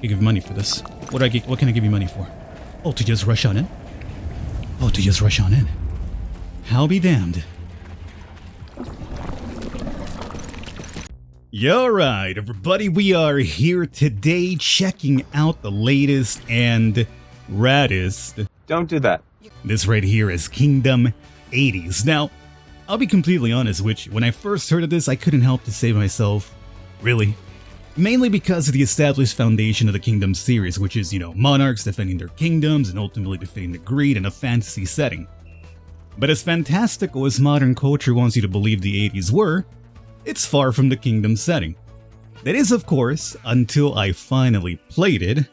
I give you money for this. What can I give you money for? Oh, to just rush on in? Oh, to just rush on in. I'll be damned. Yo, right, everybody, we are here today checking out the latest and raddest. Don't do that. This right here is Kingdom 80s. Now, I'll be completely honest with you. When I first heard of this, I couldn't help to say to myself, really? Mainly because of the established foundation of the Kingdom series, which is, monarchs defending their kingdoms and ultimately defeating the greed in a fantasy setting. But as fantastical as modern culture wants you to believe the 80s were, it's far from the Kingdom setting. That is, of course, until I finally played it.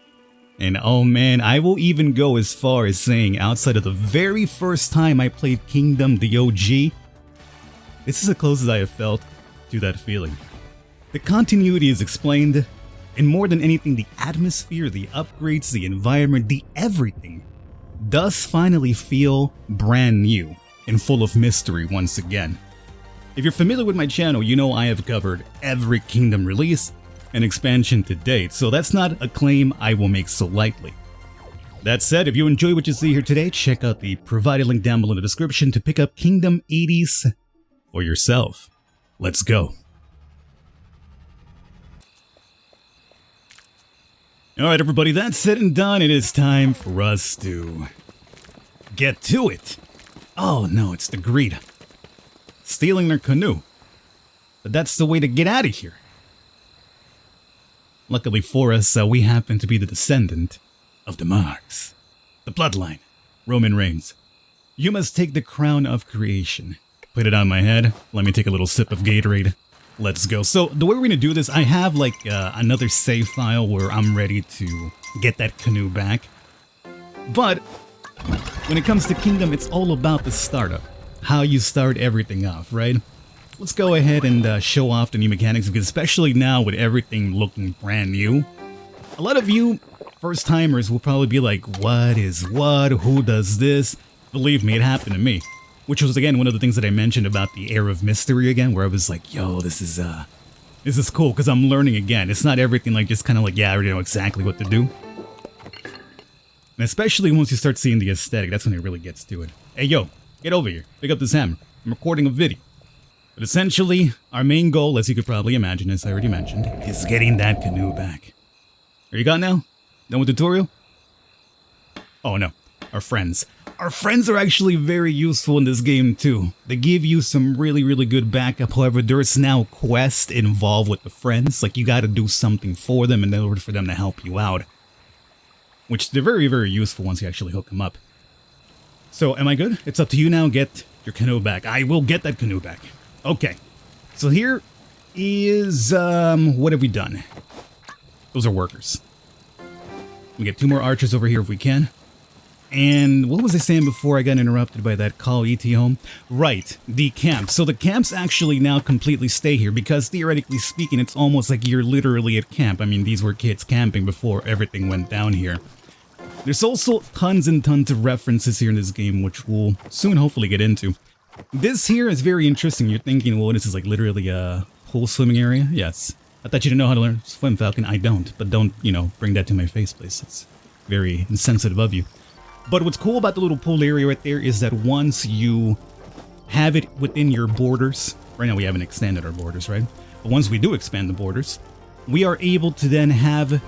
And oh man, I will even go as far as saying outside of the very first time I played Kingdom the OG, this is the closest I have felt to that feeling. The continuity is explained, and more than anything, the atmosphere, the upgrades, the environment, the everything does finally feel brand new and full of mystery once again. If you're familiar with my channel, you know I have covered every Kingdom release and expansion to date, so that's not a claim I will make so lightly. That said, if you enjoy what you see here today, check out the provided link down below in the description to pick up Kingdom 80s for yourself. Let's go. Alright everybody, that's said and done. It is time for us to get to it. Oh no, it's the greed. Stealing their canoe. But that's the way to get out of here. Luckily for us, we happen to be the descendant of the Marks. The bloodline, Roman reigns. You must take the crown of creation. Put it on my head. Let me take a little sip of Gatorade. Let's go. So the way we're going to do this, I have another save file where I'm ready to get that canoe back. But when it comes to Kingdom, it's all about the startup. How you start everything off, right? Let's go ahead and show off the new mechanics, because especially now with everything looking brand new, a lot of you first timers will probably be like, what is what? Who does this? Believe me, it happened to me. Which was, again, one of the things that I mentioned about the air of mystery again, where I was like, yo, this is cool, because I'm learning again. It's not everything like just kind of like, yeah, I already know exactly what to do. And especially once you start seeing the aesthetic, that's when it really gets to it. Hey, yo, get over here. Pick up this hammer. I'm recording a video. But essentially, our main goal, as you could probably imagine, as I already mentioned, is getting that canoe back. Are you got now? Done with the tutorial? Oh, no. Our friends. Our friends are actually very useful in this game too. They give you some really, really good backup. However, there's now quests involved with the friends. Like, you gotta do something for them in order for them to help you out. Which they're very, very useful once you actually hook them up. So, am I good? It's up to you now. Get your canoe back. I will get that canoe back. Okay. So here is, what have we done? Those are workers. We get 2 more archers over here if we can. And what was I saying before I got interrupted by that call ET home? Right, the camp. So the camps actually now completely stay here because theoretically speaking, it's almost like you're literally at camp. I mean, these were kids camping before everything went down here. There's also tons and tons of references here in this game, which we'll soon hopefully get into. This here is very interesting. You're thinking, well, this is like literally a pool swimming area? Yes. I thought you didn't know how to learn to swim, Falcon. I don't, but don't, bring that to my face, please. It's very insensitive of you. But what's cool about the little pool area right there is that once you have it within your borders, right now we haven't extended our borders, right? But once we do expand the borders, we are able to then have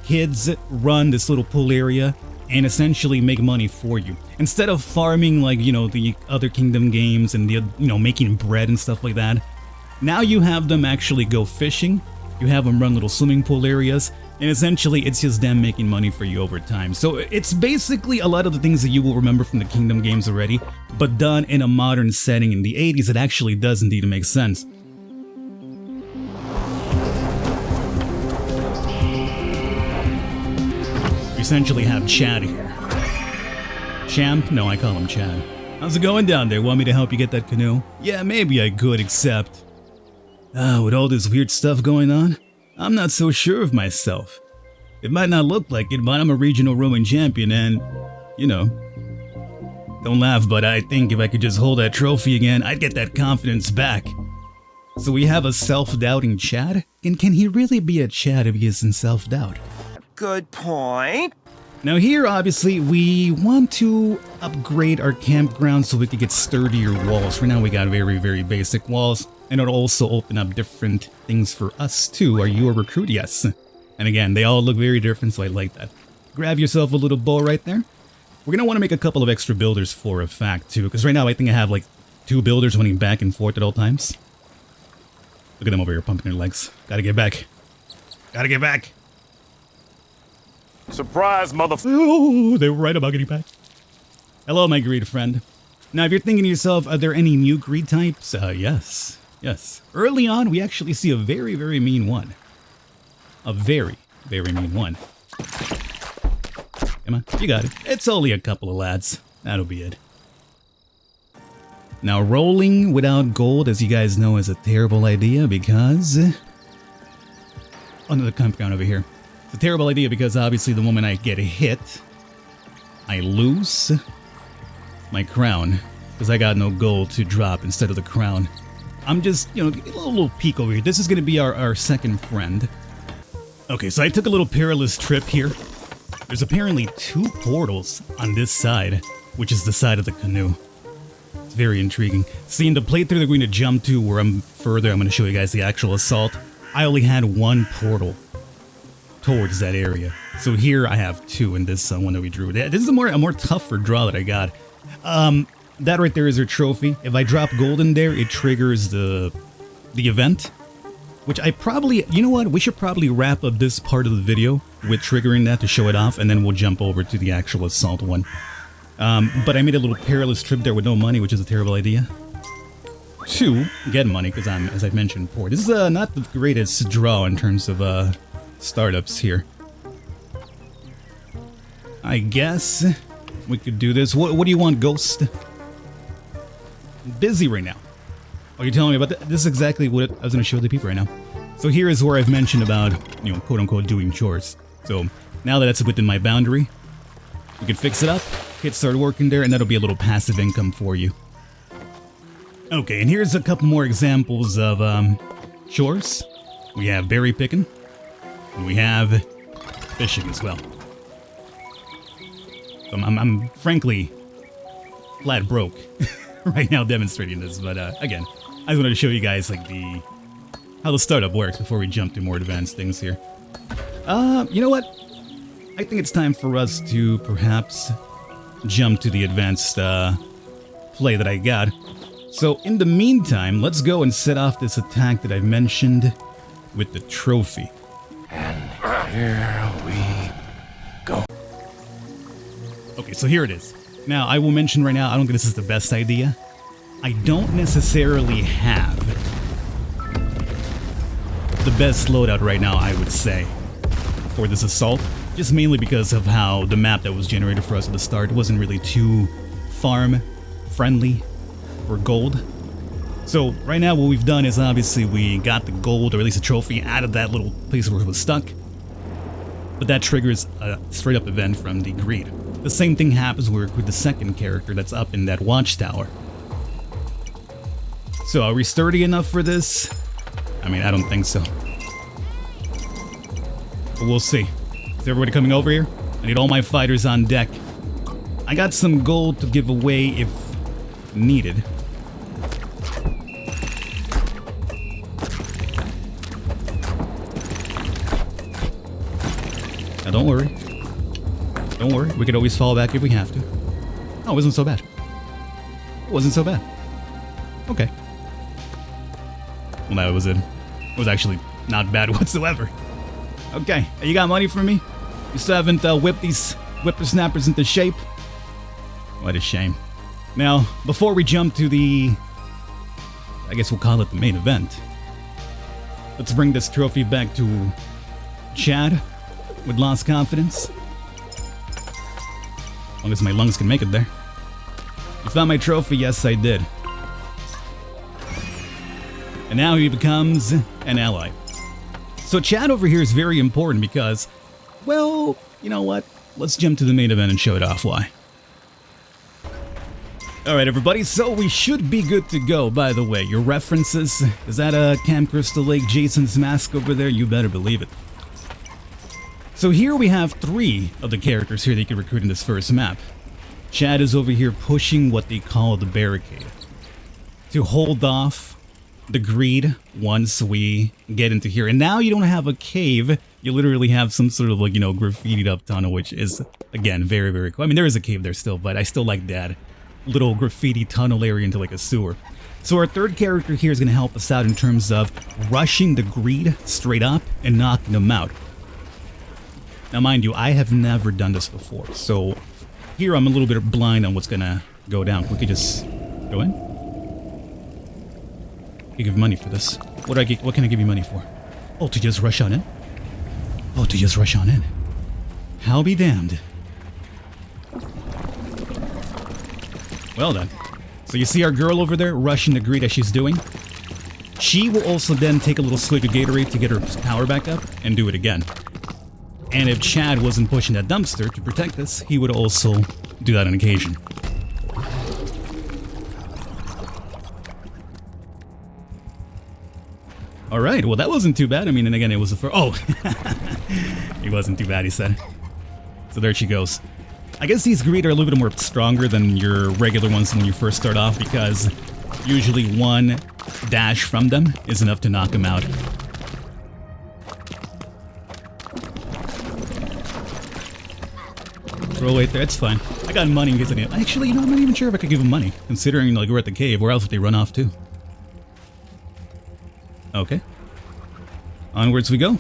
kids run this little pool area and essentially make money for you. Instead of farming like, the other Kingdom games and the, making bread and stuff like that, now you have them actually go fishing, you have them run little swimming pool areas, and essentially, it's just them making money for you over time. So it's basically a lot of the things that you will remember from the Kingdom games already, but done in a modern setting in the 80s. It actually does indeed make sense. We essentially have Chad here. Champ? No, I call him Chad. How's it going down there? Want me to help you get that canoe? Yeah, maybe I could, except... with all this weird stuff going on, I'm not so sure of myself. It might not look like it, but I'm a regional Roman champion and, don't laugh, but I think if I could just hold that trophy again, I'd get that confidence back. So we have a self-doubting Chad? And can he really be a Chad if he isn't self-doubt? Good point. Now here, obviously, we want to upgrade our campground so we can get sturdier walls. For now, we got very, very basic walls, and it'll also open up different things for us too. Are you a recruit? Yes. And again, they all look very different, so I like that. Grab yourself a little bow right there. We're gonna want to make a couple of extra builders for a fact too, because right now I think I have like 2 builders running back and forth at all times. Look at them over here pumping their legs. Gotta get back. Gotta get back. Surprise, motherfucker. Oh, they were right about getting back. Hello, my greed friend. Now, if you're thinking to yourself, are there any new greed types? Yes. Yes. Early on, we actually see a very, very mean one. A very, very mean one. Come on, you got it. It's only a couple of lads. That'll be it. Now, rolling without gold, as you guys know, is a terrible idea because... Another campground over here. It's a terrible idea because obviously the moment I get hit, I lose my crown because I got no gold to drop instead of the crown. I'm just, you know, a little peek over here. This is going to be our second friend. Okay, so I took a little perilous trip here. There's apparently 2 portals on this side, which is the side of the canoe. It's very intriguing. See, in the playthrough that we're going to jump to where I'm further, I'm going to show you guys the actual assault. I only had 1 portal towards that area. So here I have 2 in this one that we drew. This is a more tougher draw that I got. That right there is our trophy. If I drop gold in there, it triggers the event. Which I probably, you know what, we should probably wrap up this part of the video with triggering that to show it off, and then we'll jump over to the actual assault one. But I made a little perilous trip there with no money, which is a terrible idea. 2, get money, because I'm, as I mentioned, poor. This is not the greatest draw in terms of startups here. I guess we could do this. What do you want, Ghost? I'm busy right now. Oh, you're telling me about that? This is exactly what I was going to show the people right now. So here is where I've mentioned about, you know, quote-unquote doing chores. So now that that's within my boundary, we can fix it up, hit start working there, and that'll be a little passive income for you. Okay, and here's a couple more examples of chores. We have berry picking, and we have fishing as well. So I'm frankly flat broke right now demonstrating this, but again, I just wanted to show you guys like how the startup works before we jump to more advanced things here. You know what? I think it's time for us to perhaps jump to the advanced play that I got. So in the meantime, let's go and set off this attack that I mentioned with the trophy. And here we go. Okay, so here it is. Now, I will mention right now, I don't think this is the best idea. I don't necessarily have the best loadout right now, I would say, for this assault. Just mainly because of how the map that was generated for us at the start wasn't really too farm-friendly for gold. So right now what we've done is obviously we got the gold, or at least a trophy, out of that little place where it was stuck. But that triggers a straight-up event from the greed. The same thing happens with the second character that's up in that watchtower. So are we sturdy enough for this? I mean, I don't think so. But we'll see. Is everybody coming over here? I need all my fighters on deck. I got some gold to give away if needed. Now don't worry. Don't worry, we could always fall back if we have to. Oh, it wasn't so bad. It wasn't so bad. Okay. Well, that was it. It was actually not bad whatsoever. Okay, hey, you got money for me? You still haven't whipped these whippersnappers into shape? What a shame. Now, before we jump to the... I guess we'll call it the main event. Let's bring this trophy back to Chad with lost confidence. As long as my lungs can make it there. You found my trophy? Yes, I did. And now he becomes an ally. So Chad over here is very important because, well, you know what? Let's jump to the main event and show it off why. Alright everybody, so we should be good to go, by the way. Your references, is that a Camp Crystal Lake Jason's mask over there? You better believe it. So here we have 3 of the characters here that you can recruit in this first map. Chad is over here pushing what they call the barricade to hold off the greed once we get into here. And now you don't have a cave, you literally have some sort of like, you know, graffitied up tunnel, which is, again, very, very cool. I mean, there is a cave there still, but I still like that little graffiti tunnel area into like a sewer. So our third character here is going to help us out in terms of rushing the greed straight up and knocking them out. Now, mind you, I have never done this before, so here I'm a little bit blind on what's going to go down. We could just go in. You give money for this. What can I give you money for? Oh, to just rush on in? Oh, to just rush on in. I'll be damned. Well then. So you see our girl over there rushing the greed as she's doing? She will also then take a little swig of Gatorade to get her power back up and do it again. And if Chad wasn't pushing that dumpster to protect us, he would also do that on occasion. Alright, well that wasn't too bad. I mean, and again, it was the first... Oh! It wasn't too bad, he said. So there she goes. I guess these greed are a little bit more stronger than your regular ones when you first start off, because usually one dash from them is enough to knock them out. Throw right there, it's fine. I got money in case I need it. Actually, you know, I'm not even sure if I could give them money, considering like we're at the cave. Where else would they run off to? Okay. Onwards we go.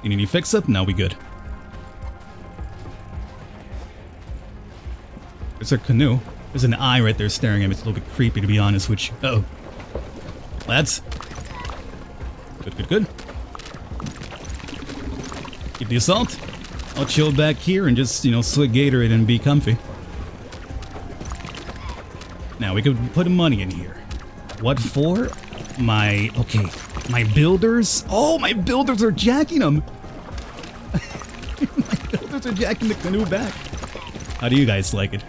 You need any fix-up? No, we good. There's our canoe. There's an eye right there staring at me. It's a little bit creepy, to be honest with you. Uh-oh. Lads. Good, good, good. Keep the assault. I'll chill back here and just, you know, swig Gatorade and be comfy. Now, we could put money in here. What for? My builders? Oh, my builders are jacking them! My builders are jacking the canoe back. How do you guys like it?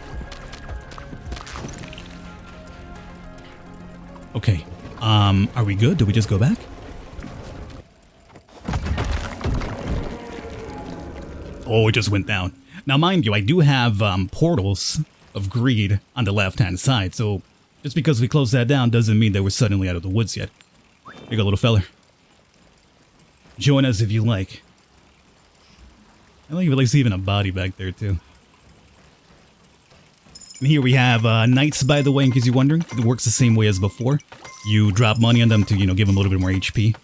Okay, are we good? Do we just go back? Oh, it just went down. Now, mind you, I do have portals of greed on the left-hand side, so just because we closed that down doesn't mean that we're suddenly out of the woods yet. Here you go, little feller. Join us if you like. I like there's even a body back there, too. And here we have knights, by the way, in case you're wondering. It works the same way as before. You drop money on them to, you know, give them a little bit more HP.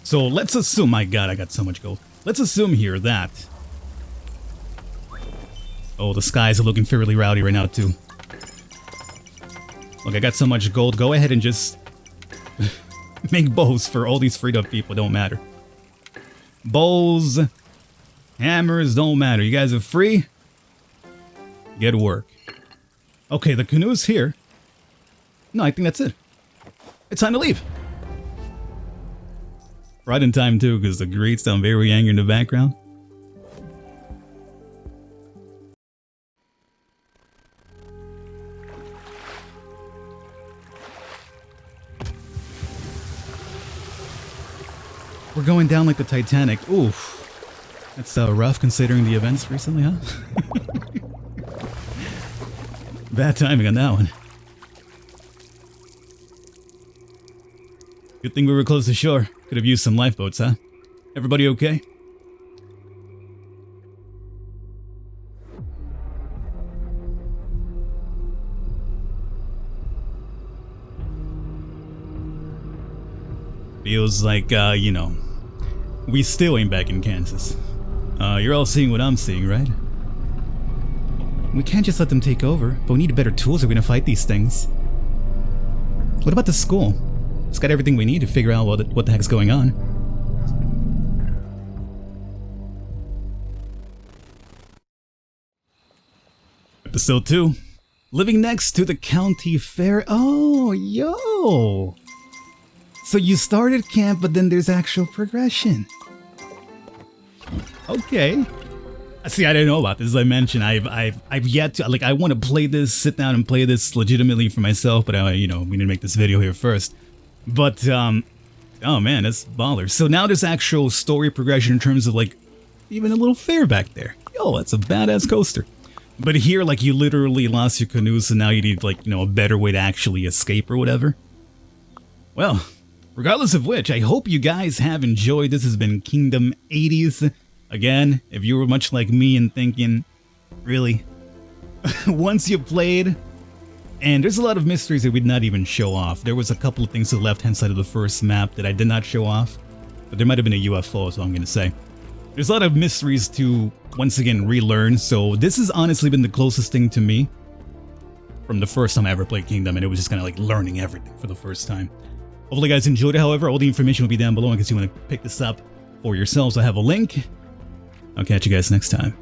So let's assume, my god, I got so much gold. Let's assume here that... Oh, the skies are looking fairly rowdy right now, too. Look, I got so much gold. Go ahead and just... make bows for all these freed up people. Don't matter. Bows, hammers, don't matter. You guys are free. Get to work. Okay, the canoe's here. No, I think that's it. It's time to leave. Right in time, too, because the greats sound very angry in the background. We're going down like the Titanic. Oof. That's rough considering the events recently, huh? Bad timing on that one. Good thing we were close to shore. Could have used some lifeboats, huh? Everybody okay? Feels like, you know, we still ain't back in Kansas. You're all seeing what I'm seeing, right? We can't just let them take over, but we need better tools if we're gonna fight these things. What about the school? It's got everything we need to figure out what the heck's going on. Episode 2. Living next to the county fair. Oh, yo! So you started camp, but then there's actual progression. Okay. See, I didn't know about this. As I mentioned, I've yet to, like, I want to play this, sit down and play this legitimately for myself, but you know, we need to make this video here first. But Oh man, that's baller. So now there's actual story progression in terms of like even a little fair back there. Yo, that's a badass coaster. But here, like, you literally lost your canoe, so now you need, like, you know, a better way to actually escape or whatever. Well, regardless of which, I hope you guys have enjoyed. This has been Kingdom 80s. Again, if you were much like me and thinking, really? Once you played, and there's a lot of mysteries that we did not even show off. There was a couple of things to the left-hand side of the first map that I did not show off, but there might have been a UFO, is all I'm going to say. There's a lot of mysteries to, once again, relearn, so this has honestly been the closest thing to me from the first time I ever played Kingdom, and it was just kind of like learning everything for the first time. Hopefully you guys enjoyed it, however. All the information will be down below in case you want to pick this up for yourselves. I have a link. I'll catch you guys next time.